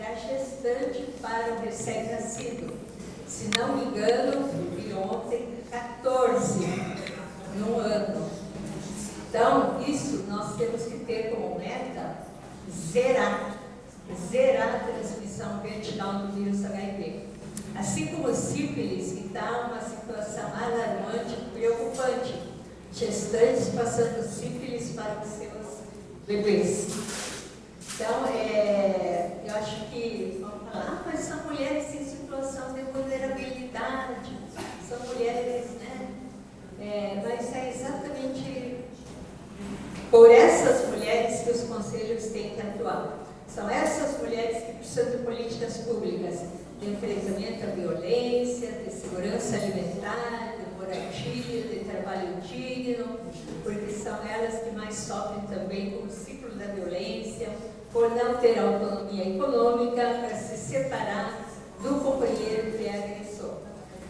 da gestante para o recém-nascido. Se não me engano, vi ontem 14 no ano. Então, isso nós temos que ter como meta zerar a transmissão vertical do vírus HIV. Assim como o sífilis, que está uma situação alarmante, preocupante. Gestantes passando sífilis para os seus bebês. Então, eu acho que, vamos falar, mas são mulheres em situação de vulnerabilidade, são mulheres, né? Mas é exatamente por essas mulheres que os conselhos têm que atuar. São essas mulheres que precisam de políticas públicas de enfrentamento à violência, de segurança alimentar, de moradia, de trabalho digno, porque são elas que mais sofrem também com o ciclo da violência, por não ter autonomia econômica para se separar do companheiro que é agressor.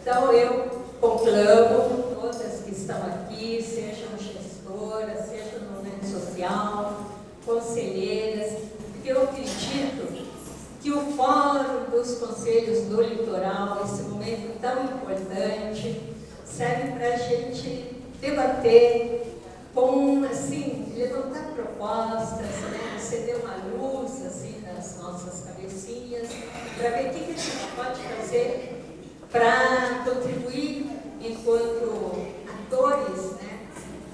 Então, eu conclamo todas que estão aqui, sejam gestoras, sejam no movimento social, conselheiras, porque eu acredito que o Fórum dos Conselhos do Litoral, esse momento tão importante, serve para a gente debater com, assim, levantar propostas, né? Acender uma luz, assim, nas nossas cabecinhas, para ver o que a gente pode fazer para contribuir enquanto atores, né,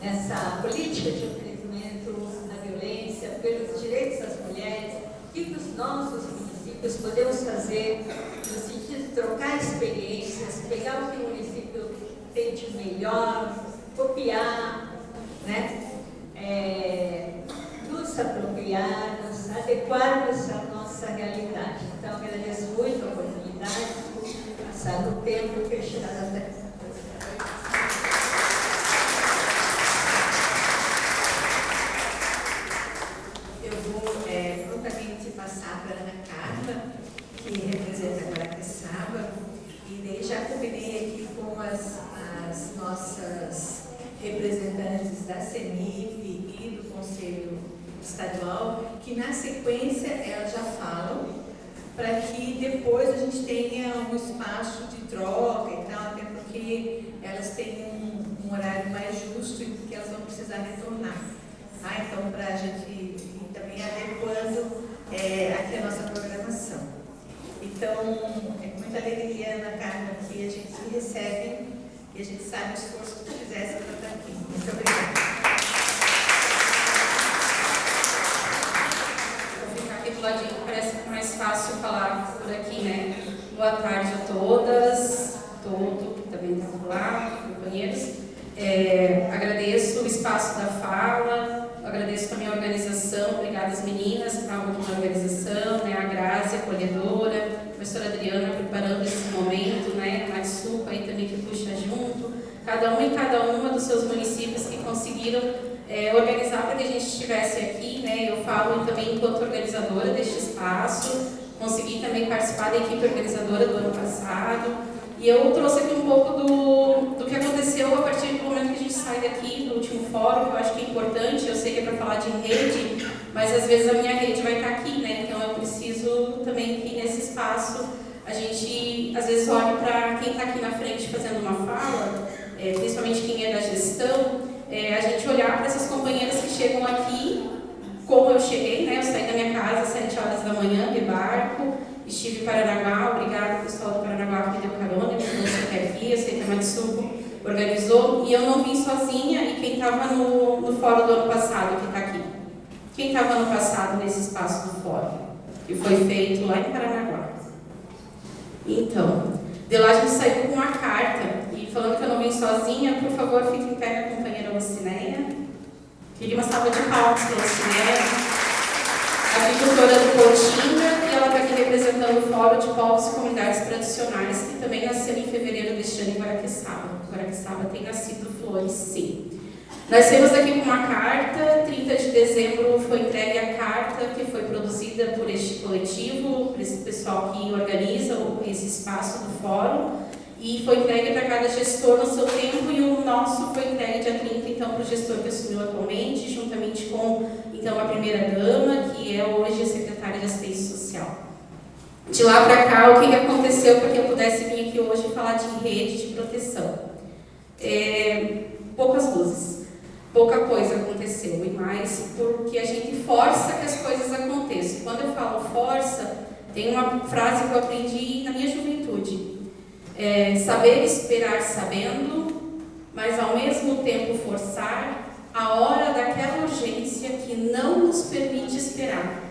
nessa política de enfrentamento à violência, pelos direitos das mulheres, e que os nossos municípios podemos fazer no sentido de trocar experiências, pegar o que o município tem de melhor, copiar, né? Nos apropriarmos, adequarmos à nossa realidade. Então, agradeço muito a oportunidade, passado o tempo que eu chegar até. Eu vou prontamente passar para a Ana Carla, que representa a Guaraqueçaba, e daí já combinei aqui com as nossas representantes da CENIF e do Conselho Estadual, que na sequência elas já falam, para que depois a gente tenha um espaço de troca e tal, até porque elas têm um horário mais justo e que elas vão precisar retornar. Tá? Então, para a gente ir também adequando aqui a nossa programação. Então, é com muita alegria, Ana Carla, que a gente recebe e a gente sabe o esforço que tu fizesse para estar aqui. Muito obrigada. Vou ficar aqui do ladinho, parece mais fácil falar por aqui, né? Boa tarde a todas, todo, que também está lá, companheiros. Agradeço o espaço da fala, agradeço também a organização, obrigada às meninas que estavam aqui na organização, né? A Grazi, a acolhedora, a professora Adriana preparando esse momento, né? A Matsupa aí também que puxa junto, cada um e cada uma dos seus municípios que conseguiram organizar para que a gente estivesse aqui, né? Eu falo também enquanto organizadora deste espaço, consegui também participar da equipe organizadora do ano passado, e eu trouxe aqui um pouco do que aconteceu a partir do momento que a gente sai daqui, do último fórum, que eu acho que é importante. Eu sei que é para falar de rede, mas às vezes a minha rede vai estar aqui, né? Então eu preciso também que nesse espaço a gente, às vezes, olhe para quem está aqui na frente fazendo uma fala, principalmente quem é da gestão, a gente olhar para essas companheiras que chegam aqui, como eu cheguei, né? Eu saí da minha casa às 7 horas da manhã de barco, estive em Paranaguá, obrigada ao pessoal do Paranaguá que me deu carona, me trouxe até aqui, eu sei que a Matsuko organizou, e eu não vim sozinha, e quem estava no fórum do ano passado, que está aqui? Quem estava ano passado nesse espaço do fórum? Que foi feito lá em Paranaguá. Então, de lá a gente saiu com uma carta, e falando que eu não vim sozinha, por favor, fique em pé com a companheira Lucinéia. Queria uma salva de palmas para a Lucinéia, agricultora do Cotinga, e ela está aqui representando o Fórum de Povos e Comunidades Tradicionais, que também nasceu em fevereiro deste ano em Guaraqueçaba. Guaraqueçaba tem nascido flores, sim. Nós temos aqui com uma carta, 30 de dezembro foi entregue a carta que foi produzida por este coletivo, por esse pessoal que organiza esse espaço do fórum, e foi entregue para cada gestor no seu tempo, e o nosso foi entregue dia 30, então, para o gestor que assumiu atualmente, juntamente com, então, a primeira-dama, que é hoje a secretária de Assistência Social. De lá para cá, o que aconteceu para que eu pudesse vir aqui hoje e falar de rede de proteção? Poucas luzes, pouca coisa aconteceu, e mais porque a gente força que as coisas aconteçam. Quando eu falo força, tem uma frase que eu aprendi na minha juventude. Saber esperar sabendo, mas ao mesmo tempo forçar a hora daquela urgência que não nos permite esperar.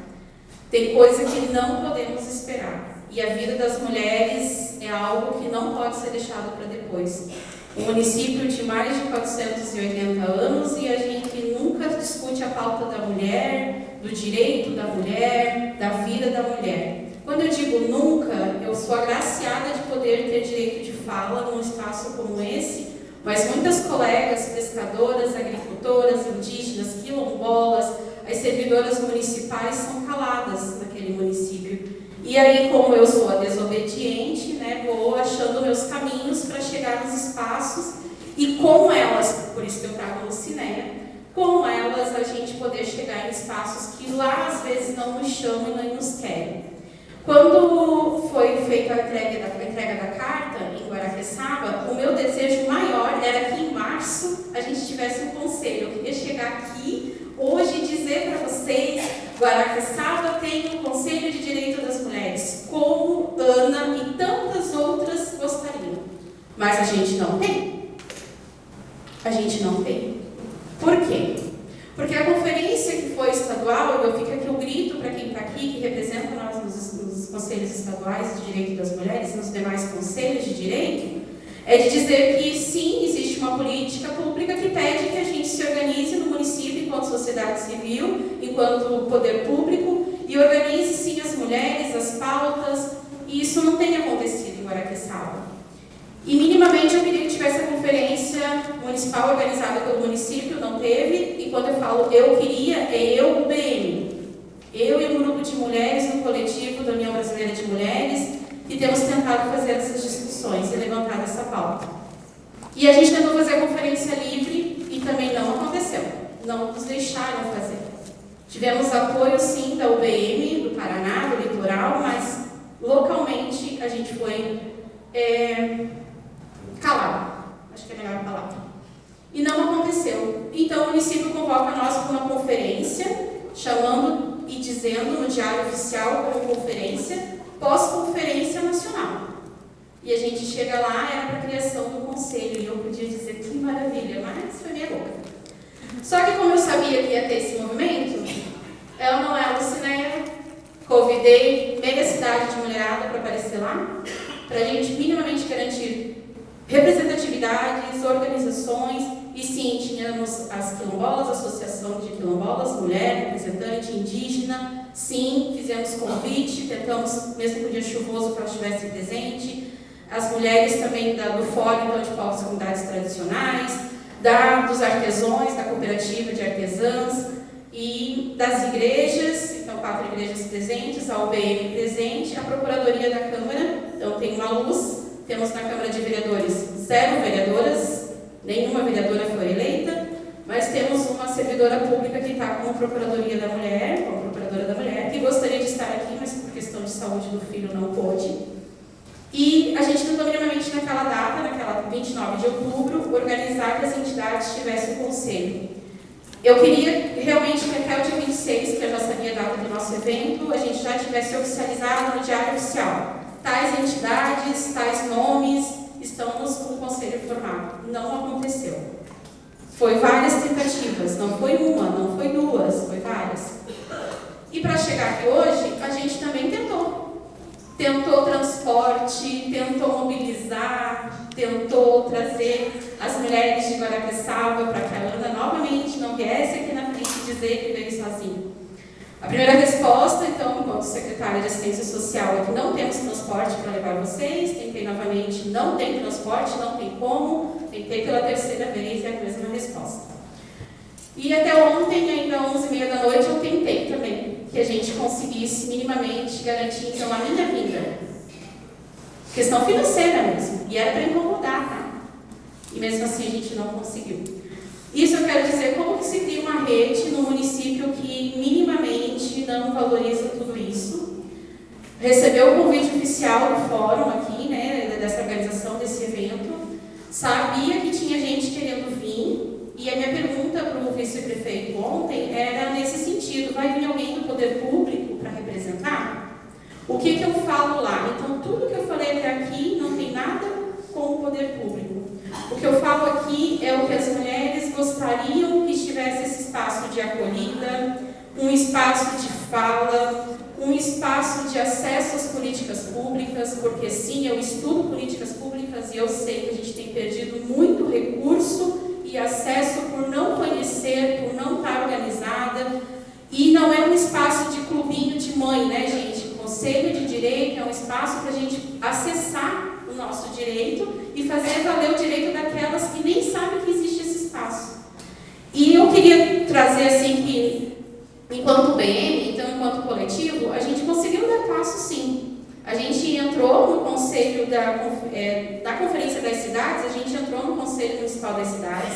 Tem coisa que não podemos esperar. E a vida das mulheres é algo que não pode ser deixado para depois. Um município de mais de 480 anos e a gente nunca discute a pauta da mulher, do direito da mulher, da vida da mulher. Quando eu digo nunca, eu sou agraciada de poder ter direito de fala num espaço como esse, mas muitas colegas, pescadoras, agricultoras, indígenas, quilombolas, as servidoras municipais são caladas naquele município. E aí, como eu sou a desobediente, né, vou achando meus caminhos para chegar nos espaços e com elas, por isso que eu trago a Lucinéia, com elas a gente poder chegar em espaços que lá às vezes não nos chamam e nem nos querem. Quando foi feita a entrega da carta em Guaraqueçaba, o meu desejo maior era que em março a gente tivesse um conselho. Eu queria chegar aqui hoje e dizer para vocês, Guaraqueçaba tem um Conselho de Direito das Mulheres, como Ana e tantas outras gostariam. Mas a gente não tem. A gente não tem. Por quê? Porque a conferência que foi estadual, eu fico aqui o grito para quem está aqui, que representa nós nos conselhos estaduais de direito das mulheres e nos demais conselhos de direito, é de dizer que sim, existe uma política pública que pede que a gente se organize no município enquanto sociedade civil, enquanto poder público, e organize sim as mulheres, as pautas, e isso não tem acontecido em Guaraqueçaba. E minimamente eu queria que tivesse a conferência municipal organizada pelo município, não teve, e quando eu falo eu queria, é eu, o BM. Eu e um grupo de mulheres no coletivo da União Brasileira de Mulheres, que temos tentado fazer essas discussões e levantar essa pauta. E a gente tentou fazer a conferência livre e também não aconteceu, não nos deixaram fazer. Tivemos apoio sim da UBM, do Paraná, do litoral, mas localmente a gente foi calado, acho que é a melhor palavra. E não aconteceu. Então o município convoca nós para uma conferência, chamando e dizendo no Diário Oficial como conferência, pós-conferência nacional. E a gente chega lá, era para a criação do conselho, e eu podia dizer que maravilha, mas foi minha boca. Só que como eu sabia que ia ter esse movimento, eu não é a Lucinéia, convidei meia cidade de mulherada para aparecer lá, para a gente minimamente garantir representatividades, organizações, e sim, tínhamos as quilombolas, Associação de Quilombolas, mulher, representante indígena, sim, fizemos convite, tentamos, mesmo no dia chuvoso, que elas estivessem presentes, as mulheres também do Fórum então, de Povos e Comunidades Tradicionais, dos artesãos, da cooperativa de artesãs, e das igrejas, então 4 igrejas presentes, a UBM presente, a Procuradoria da Câmara, então tem uma luz, temos na Câmara de Vereadores 0 vereadoras, nenhuma vereadora foi eleita, mas temos uma servidora pública que está como Procuradoria da Mulher, como Procuradora da Mulher, que gostaria de estar aqui, mas por questão de saúde do filho não pôde. E a gente tentou minimamente naquela data, naquela 29 de outubro, organizar que as entidades tivessem o conselho. Eu queria realmente que até o dia 26, que eu já sabia a data do nosso evento, a gente já tivesse oficializado no Diário Oficial. Tais entidades, tais nomes, estamos com o conselho formado. Não aconteceu. Foi várias tentativas, não foi uma, não foi duas, foi várias. E para chegar aqui hoje, a gente também tentou. Tentou transporte, tentou mobilizar, tentou trazer as mulheres de Guaraqueçaba para que a Ana novamente não viesse aqui na frente dizer que veio sozinha. A primeira resposta, então, enquanto secretária de Assistência Social, é que não temos transporte para levar vocês. Tentei novamente, não tem transporte, não tem como. Tentei pela terceira vez e é a mesma resposta. E até ontem, ainda às 11h30 da noite, eu tentei também que a gente conseguisse minimamente garantir, então, a minha vinda. Questão financeira mesmo. E era para incomodar, tá? E mesmo assim a gente não conseguiu. Isso eu quero dizer como que se cria uma rede no município que minimamente não valoriza tudo isso. recebeu o convite oficial do fórum aqui, né, dessa organização, desse evento, sabia que tinha gente querendo vir, e a minha pergunta para o vice-prefeito ontem era nesse sentido: vai vir alguém do poder público para representar? O que eu falo lá? Então, tudo que eu falei até aqui não tem nada com o poder público. O que eu falo aqui é o que as mulheres gostariam que estivesse esse espaço de acolhida, um espaço de fala, um espaço de acesso às políticas públicas, porque sim, eu estudo políticas públicas e eu sei que a gente tem perdido muito recurso e acesso por não conhecer, por não estar organizada. E não é um espaço de clubinho de mãe, né, gente? O Conselho de Direito é um espaço para a gente acessar o nosso direito e fazer valer o direito daquelas que nem sabem que existe esse espaço. E eu queria trazer assim que, enquanto BM, então enquanto coletivo, a gente conseguiu dar passo sim. A gente entrou no conselho da Conferência das Cidades, a gente entrou no Conselho Municipal das Cidades,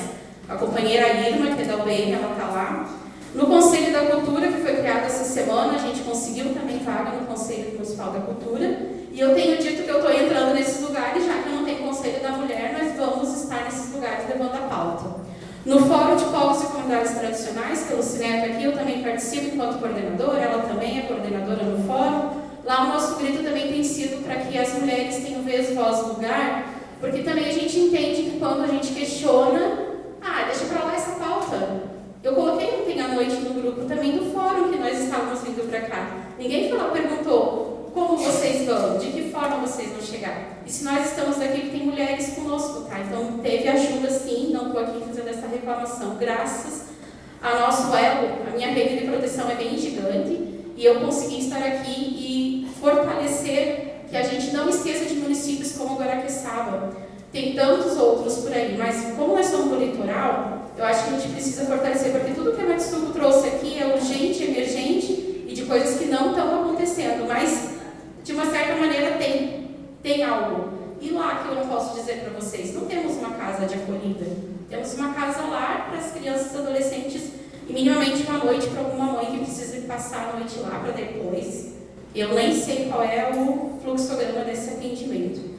a companheira Irma, que é da UBM, ela está lá. No Conselho da Cultura, que foi criado essa semana, a gente conseguiu também vaga no Conselho Municipal da Cultura. E eu tenho dito que eu estou entrando nesses lugares, já que não tem Conselho da Mulher, nós vamos estar nesses lugares levando a pauta. No Fórum de Povos e Comunidades Tradicionais, que a Lucineta aqui, eu também participo enquanto coordenadora, ela também é coordenadora no Fórum. Lá o nosso grito também tem sido para que as mulheres tenham vez, voz e lugar, porque também a gente entende que quando a gente questiona, deixa para lá essa pauta. Eu coloquei ontem à noite no grupo também do fórum que nós estávamos vindo para cá. Ninguém perguntou como vocês vão, de que forma vocês vão chegar. E se nós estamos aqui, tem mulheres conosco, tá? Então teve ajuda sim, não estou aqui fazendo essa reclamação. Graças a nosso elo, a minha rede de proteção é bem gigante e eu consegui estar aqui e fortalecer que a gente não esqueça de municípios como Guaraqueçaba. Tem tantos outros por aí, mas como nós somos do litoral, eu acho que a gente precisa fortalecer, porque tudo que a Matsuko trouxe aqui é urgente, emergente e de coisas que não estão acontecendo, mas de uma certa maneira tem algo. E lá que eu não posso dizer para vocês, não temos uma casa de acolhida, temos uma casa lar para as crianças e adolescentes e minimamente uma noite para alguma mãe que precisa passar a noite lá para depois. Eu nem sei qual é o fluxograma desse atendimento.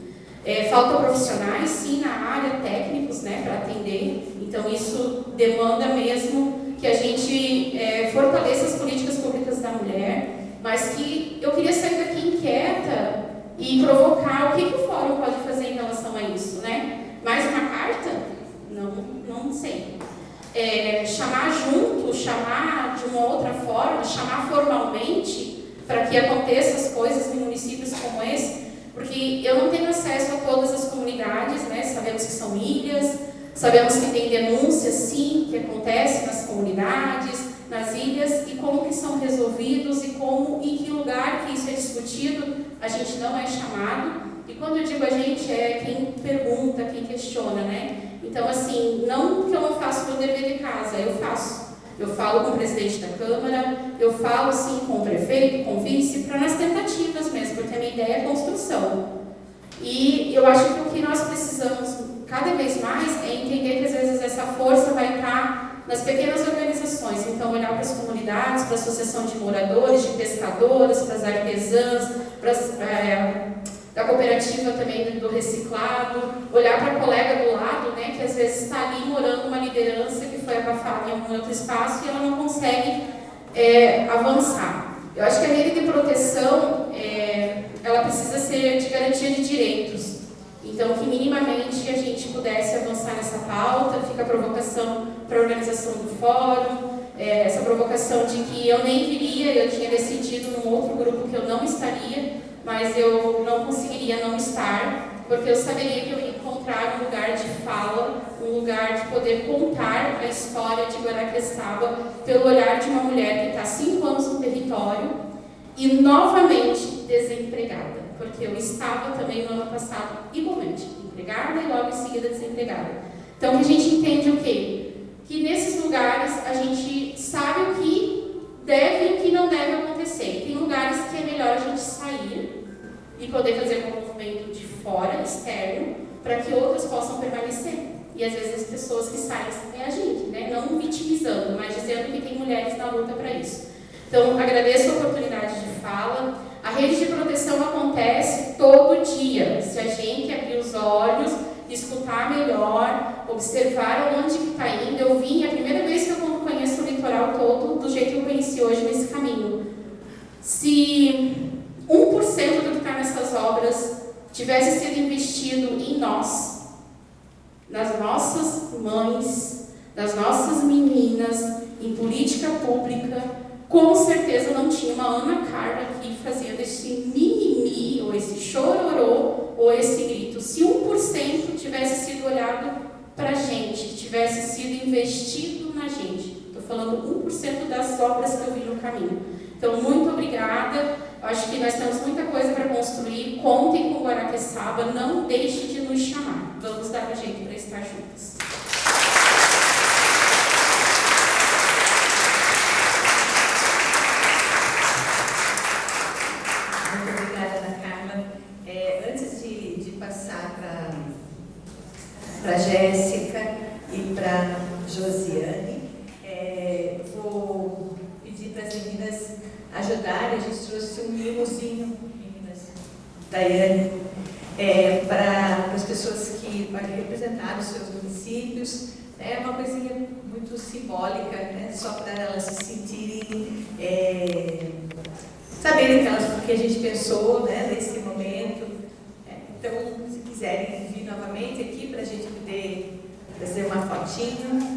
Faltam profissionais, sim, na área, técnicos, né, para atender. Então, isso demanda mesmo que a gente fortaleça as políticas públicas da mulher, mas que eu queria sair daqui inquieta e provocar o que o fórum pode fazer em relação a isso, né? Mais uma carta? Não sei. Chamar junto, chamar de uma outra forma, chamar formalmente para que aconteçam as coisas em municípios como esse, porque eu não tenho acesso a todas as comunidades, né? Sabemos que são ilhas, sabemos que tem denúncias, sim, que acontecem nas comunidades, nas ilhas, e como que são resolvidos e como, em que lugar que isso é discutido, a gente não é chamado. E quando eu digo a gente, é quem pergunta, quem questiona, né? Então, assim, não que eu não faço meu dever de casa, eu faço. Eu falo com o presidente da Câmara, eu falo, sim, com o prefeito, com o vice, para nas tentativas mesmo, porque a minha ideia é construção. E eu acho que o que nós precisamos cada vez mais é entender que, às vezes, essa força vai estar nas pequenas organizações. Então, olhar para as comunidades, para a associação de moradores, de pescadoras, para as artesãs, da cooperativa também do reciclado, olhar para a colega do lado, né, que às vezes está ali morando uma liderança que foi abafada em algum outro espaço e ela não consegue avançar. Eu acho que a rede de proteção, ela precisa ser de garantia de direitos. Então, que minimamente a gente pudesse avançar nessa pauta. Fica a provocação para a organização do fórum, essa provocação de que eu nem viria, eu tinha decidido num outro grupo que eu não estaria, mas eu não conseguiria não estar, porque eu saberia que eu ia encontrar um lugar de fala, um lugar de poder contar a história de Guaraqueçaba pelo olhar de uma mulher que está há 5 anos no território e novamente desempregada, porque eu estava também no ano passado igualmente empregada e logo em seguida desempregada. Então, que a gente entende o quê? Que nesses lugares a gente sabe o que deve e o que não deve acontecer. Tem lugares que é melhor a gente sair e poder fazer um movimento de fora, externo, para que outras possam permanecer. E às vezes as pessoas que saem é a gente, né? Não vitimizando, mas dizendo que tem mulheres na luta para isso. Então, agradeço a oportunidade de fala, A rede de proteção acontece todo dia. Se a gente abrir os olhos, escutar melhor, observar onde que está indo. Eu vim, é a primeira vez que eu conheço o litoral todo do jeito que eu conheci hoje nesse caminho. Se 1% do que está nessas obras tivesse sido investido em nós, nas nossas mães, nas nossas meninas, em política pública, com certeza não tinha uma Ana Carla aqui fazendo esse mimimi, ou esse chororô, ou esse grito. Se 1% tivesse sido olhado para a gente, tivesse sido investido na gente, estou falando 1% das obras que eu vi no caminho. Então, muito obrigada. Eu acho que nós temos muita coisa para construir. Contem com Guaraqueçaba, não deixe de nos chamar. Vamos dar um jeito para estar juntas. Muito obrigada, Ana Carla. Antes de passar para a Jéssica e para a Josiane, vou pedir para as meninas ajudarem. A gente trouxe um mimozinho, meninas, Daiane, para as pessoas que representaram os seus municípios. É uma coisinha muito simbólica, né? Só para elas se sentirem, saberem que a gente pensou, né, nesse momento. Então, se quiserem vir novamente aqui para a gente poder fazer uma fotinho.